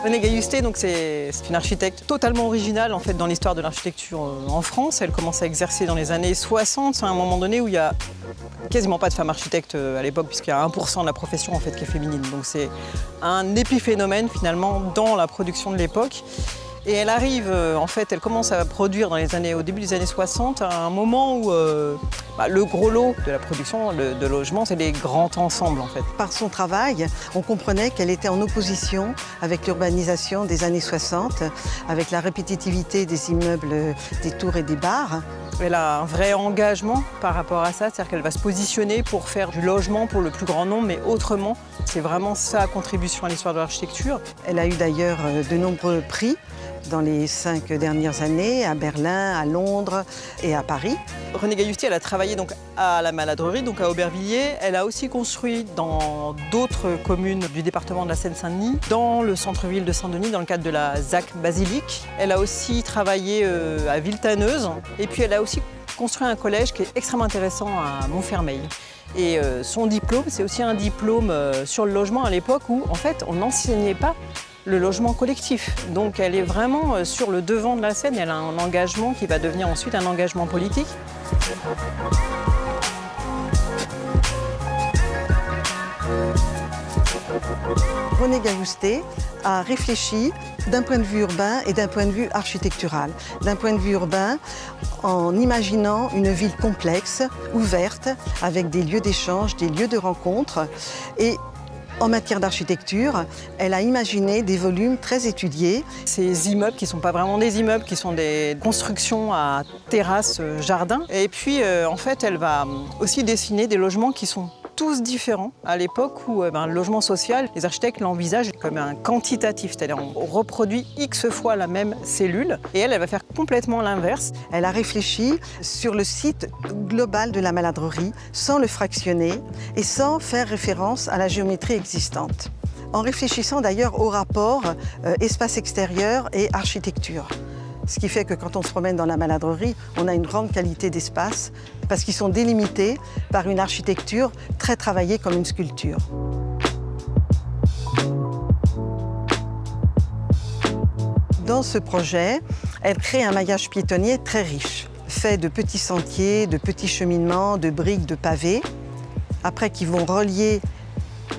René Gayusté, c'est une architecte totalement originale en fait, dans l'histoire de l'architecture en France. Elle commence à exercer dans les années 60, à un moment donné où il n'y a quasiment pas de femmes architectes à l'époque, puisqu'il y a 1% de la profession en fait, qui est féminine. Donc c'est un épiphénomène finalement dans la production de l'époque. Et elle arrive, en fait, elle commence à produire au début des années 60, à un moment où le gros lot de la production de logements, c'est les grands ensembles, en fait. Par son travail, on comprenait qu'elle était en opposition avec l'urbanisation des années 60, avec la répétitivité des immeubles, des tours et des bars. Elle a un vrai engagement par rapport à ça, c'est-à-dire qu'elle va se positionner pour faire du logement pour le plus grand nombre, mais autrement. C'est vraiment sa contribution à l'histoire de l'architecture. Elle a eu d'ailleurs de nombreux prix dans les 5 dernières années, à Berlin, à Londres et à Paris. René Gayusté, elle a travaillé à la Maladrerie, à Aubervilliers. Elle a aussi construit dans d'autres communes du département de la Seine-Saint-Denis, dans le centre-ville de Saint-Denis, dans le cadre de la ZAC Basilique. Elle a aussi travaillé à Villetaneuse. Et puis elle a aussi construit un collège qui est extrêmement intéressant à Montfermeil. Et son diplôme, c'est aussi un diplôme sur le logement à l'époque où, en fait, on n'enseignait pas le logement collectif. Donc elle est vraiment sur le devant de la scène. Elle a un engagement qui va devenir ensuite un engagement politique. René Gayusté a réfléchi d'un point de vue urbain et d'un point de vue architectural. D'un point de vue urbain, en imaginant une ville complexe, ouverte, avec des lieux d'échange, des lieux de rencontre. Et en matière d'architecture, elle a imaginé des volumes très étudiés. Ces immeubles qui ne sont pas vraiment des immeubles, qui sont des constructions à terrasse, jardin. Et puis, en fait, elle va aussi dessiner des logements qui sont tous différents. À l'époque où le logement social, les architectes l'envisagent comme un quantitatif, c'est-à-dire on reproduit X fois la même cellule. Et elle va faire complètement l'inverse. Elle a réfléchi sur le site global de la Maladrerie, sans le fractionner et sans faire référence à la géométrie existante. En réfléchissant d'ailleurs au rapport espace extérieur et architecture. Ce qui fait que quand on se promène dans la Maladrerie, on a une grande qualité d'espace parce qu'ils sont délimités par une architecture très travaillée comme une sculpture. Dans ce projet, elle crée un maillage piétonnier très riche, fait de petits sentiers, de petits cheminements, de briques, de pavés, après qui vont relier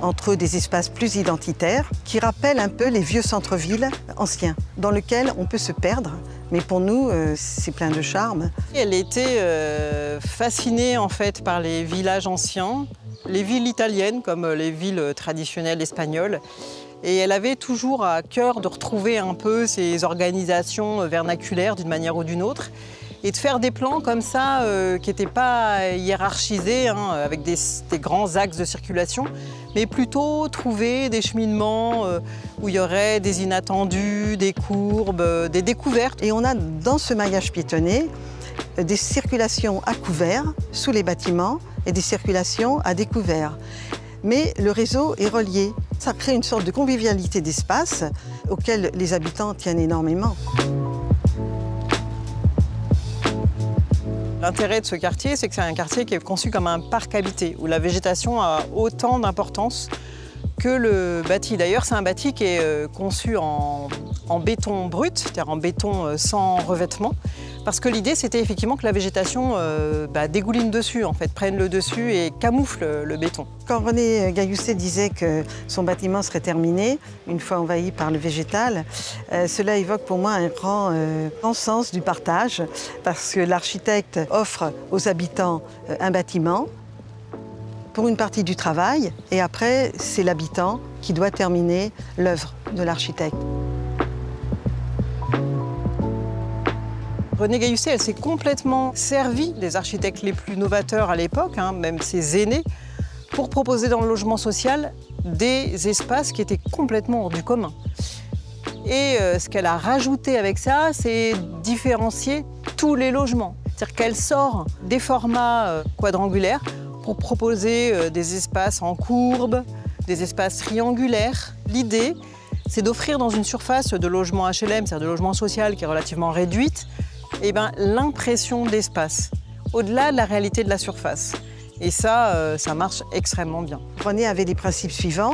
entre eux des espaces plus identitaires qui rappellent un peu les vieux centres-villes anciens, dans lesquels on peut se perdre, mais pour nous, c'est plein de charme. Elle était fascinée en fait par les villages anciens, les villes italiennes comme les villes traditionnelles espagnoles. Et elle avait toujours à cœur de retrouver un peu ces organisations vernaculaires d'une manière ou d'une autre et de faire des plans comme ça qui n'étaient pas hiérarchisés avec des grands axes de circulation, mais plutôt trouver des cheminements où il y aurait des inattendus, des courbes, des découvertes. Et on a dans ce maillage piétonné des circulations à couvert sous les bâtiments et des circulations à découvert. Mais le réseau est relié. Ça crée une sorte de convivialité d'espace auquel les habitants tiennent énormément. L'intérêt de ce quartier, c'est que c'est un quartier qui est conçu comme un parc habité, où la végétation a autant d'importance que le bâti. D'ailleurs, c'est un bâti qui est conçu en béton brut, c'est-à-dire en béton sans revêtement, parce que l'idée, c'était effectivement que la végétation dégouline dessus, en fait, prenne le dessus et camoufle le béton. Quand René Gayusté disait que son bâtiment serait terminé, une fois envahi par le végétal, cela évoque pour moi un grand sens du partage, parce que l'architecte offre aux habitants un bâtiment pour une partie du travail, et après, c'est l'habitant qui doit terminer l'œuvre de l'architecte. René Gayusté, elle s'est complètement servie des architectes les plus novateurs à l'époque, même ses aînés, pour proposer dans le logement social des espaces qui étaient complètement hors du commun. Et ce qu'elle a rajouté avec ça, c'est différencier tous les logements. C'est-à-dire qu'elle sort des formats quadrangulaires pour proposer des espaces en courbe, des espaces triangulaires. L'idée, c'est d'offrir dans une surface de logement HLM, c'est-à-dire de logement social qui est relativement réduite, l'impression d'espace, au-delà de la réalité de la surface. Et ça, ça marche extrêmement bien. René avait les principes suivants,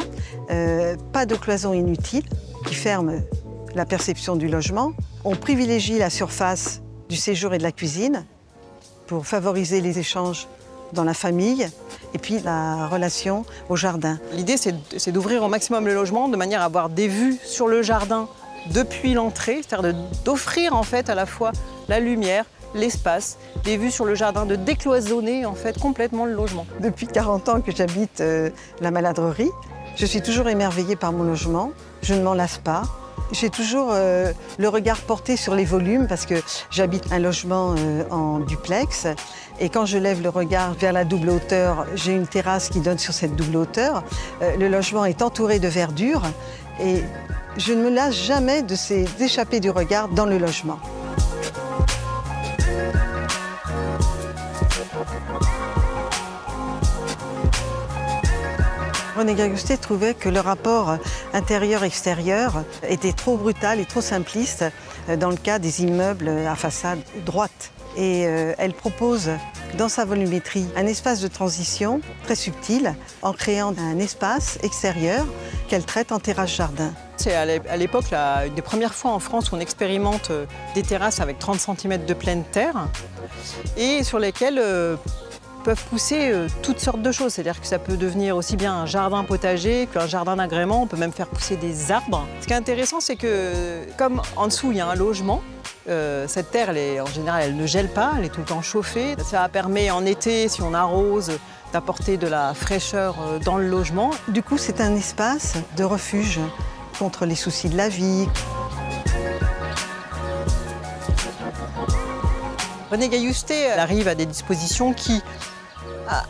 pas de cloison inutile, qui ferment la perception du logement. On privilégie la surface du séjour et de la cuisine pour favoriser les échanges dans la famille et puis la relation au jardin. L'idée, c'est d'ouvrir au maximum le logement de manière à avoir des vues sur le jardin depuis l'entrée, c'est-à-dire d'offrir en fait à la fois la lumière, l'espace, des vues sur le jardin, de décloisonner en fait complètement le logement. Depuis 40 ans que j'habite la Maladrerie, je suis toujours émerveillée par mon logement, je ne m'en lasse pas. J'ai toujours le regard porté sur les volumes parce que j'habite un logement en duplex et quand je lève le regard vers la double hauteur, j'ai une terrasse qui donne sur cette double hauteur. Le logement est entouré de verdure et je ne me lasse jamais d'échapper du regard dans le logement. René Gailloustet trouvait que le rapport intérieur-extérieur était trop brutal et trop simpliste dans le cas des immeubles à façade droite. Et elle propose dans sa volumétrie un espace de transition très subtil en créant un espace extérieur qu'elle traite en terrasse-jardin. C'est à l'époque une des premières fois en France où on expérimente des terrasses avec 30 cm de pleine terre et sur lesquelles peuvent pousser toutes sortes de choses. C'est-à-dire que ça peut devenir aussi bien un jardin potager qu'un jardin d'agrément. On peut même faire pousser des arbres. Ce qui est intéressant, c'est que comme en dessous, il y a un logement, cette terre, en général, elle ne gèle pas, elle est tout le temps chauffée. Ça permet en été, si on arrose, d'apporter de la fraîcheur dans le logement. Du coup, c'est un espace de refuge contre les soucis de la vie. René Gailloustet arrive à des dispositions qui,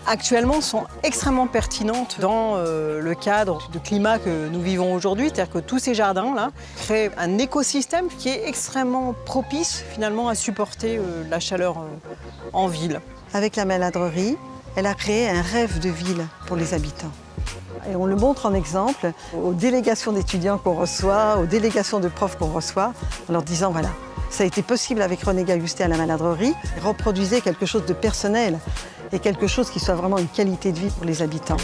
actuellement, sont extrêmement pertinentes dans le cadre du climat que nous vivons aujourd'hui. C'est-à-dire que tous ces jardins-là créent un écosystème qui est extrêmement propice, finalement, à supporter la chaleur en ville. Avec la Maladrerie, elle a créé un rêve de ville pour les habitants. Et on le montre en exemple aux délégations d'étudiants qu'on reçoit, aux délégations de profs qu'on reçoit, en leur disant voilà, ça a été possible avec René Gailloustet à la Maladrerie. Reproduisez quelque chose de personnel et quelque chose qui soit vraiment une qualité de vie pour les habitants.